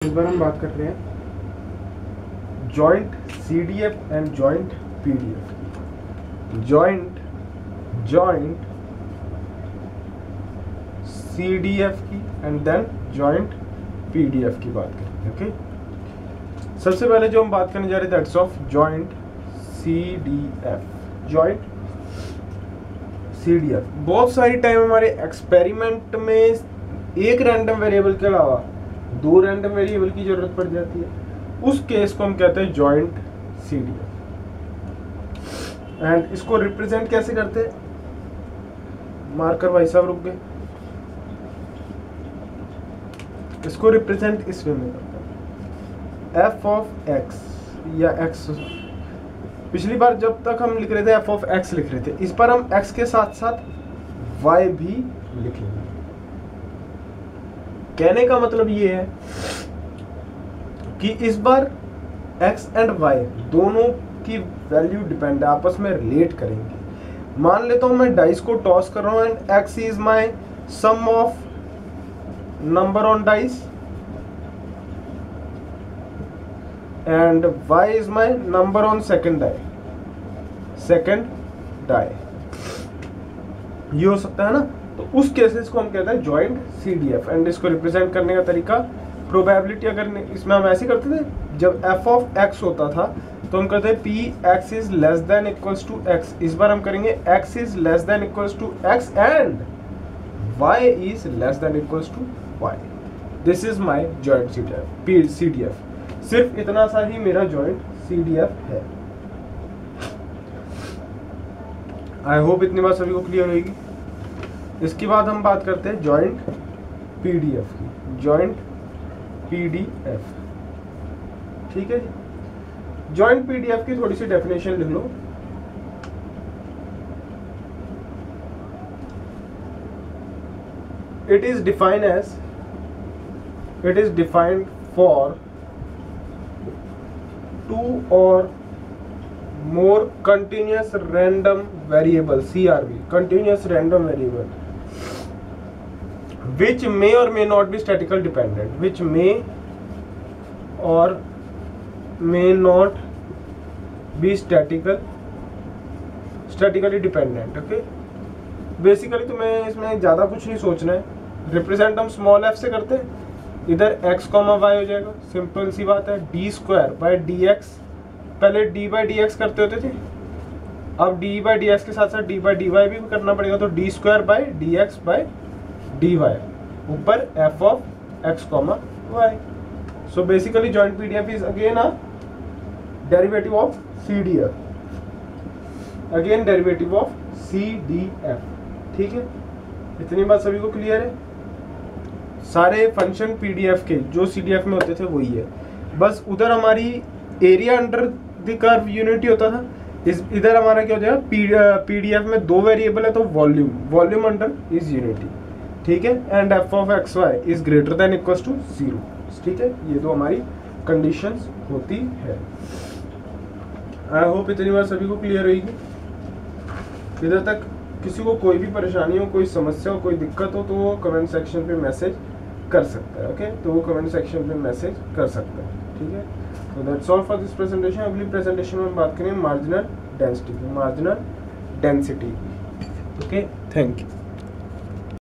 इस बार हम बात कर रहे हैं joint CDF and joint PDF। Joint CDF की एंड देन जॉइंट PDF की बात करेंगे। ओके, सबसे पहले जो हम बात करने जा रहे हैं that's of joint CDF। Joint CDF बहुत सारी टाइम हमारे एक्सपेरिमेंट में एक रैंडम वेरिएबल के अलावा दो रैंडम वेरिएबल की जरूरत पड़ जाती है। उस केस को हम कहते हैं जॉइंट CDF। एंड इसको रिप्रेजेंट कैसे करते हैं? मार्कर भाई साहब रुक गए। इसको रिप्रेजेंट इस वे में करते हैं f of x या x। पिछली बार जब तक हम लिख रहे थे f of x लिख रहे थे, इस बार हम x के साथ साथ y भी लिख लेंगे। कहने का मतलब ये है कि इस बार x एंड y दोनों की वैल्यू डिपेंड है, आपस में रिलेट करेंगे। मान लेता हूं मैं डाइस को टॉस कर रहा हूं and x is my sum of number on dice and y is my number on second die. ये हो सकता है ना। तो उस केसेस को हम कहते हैं जॉइंट CDF। एंड इसको रिप्रेजेंट करने का तरीका प्रोबेबिलिटी, अगर इसमें हम ऐसे करते थे, जब f of x होता था तो हम कहते हैं P(x) is less than equals to x। इस बार हम करेंगे x is less than equals to x and y is less than equals to y। This is my joint CDF। सिर्फ इतना सा ही मेरा जॉइंट CDF है। आई होप इतनी बात सभी को क्लियर होगी। इसके बाद हम बात करते हैं जॉइंट PDF की। जॉइंट PDF, ठीक है जी। जॉइंट PDF की थोड़ी सी डेफिनेशन लिख लो। It is defined for two or more continuous random variable CRV, continuous random variable, which may or may not be statically dependent, which may or may not be statically dependent। Okay, basically तुम्हें इसमें ज़्यादा कुछ नहीं सोचना है। Represent हम small f से करते हैं, इधर x, y हो जाएगा। सिंपल सी बात है, d²/dx। पहले d/dx करते होते थे, अब d/dx के साथ साथ d/dy भी करना पड़ेगा। तो d²/dx/dy ऊपर f of x, y। So basically joint PDF is again a derivative of CDF, again derivative of CDF। ठीक है, इतनी बात सभी को क्लियर है। सारे फंक्शन PDF के जो CDF में होते थे वही है, बस उधर हमारी area under the curve unity होता था। इधर हमारा क्या हो जाएगा, PDF में दो वेरिएबल है तो वॉल्यूम अंडर इज यूनिटी। ठीक है, and f of xy is greater than equals to 0। ठीक है, ये तो हमारी कंडीशंस होती है। आई होप इतनी बार सभी को क्लियर रहेगी। इधर तक किसी को कोई भी परेशानी हो, कोई समस्या हो, कोई दिक्कत हो तो वो कमेंट सेक्शन पे मैसेज कर सकता है। ओके, तो वो कमेंट सेक्शन पे मैसेज कर सकता है। ठीक है, तो that's all for this presentation. अगली प्रेजेंटेशन में हम बात करेंगे marginal density. Okay, thank you.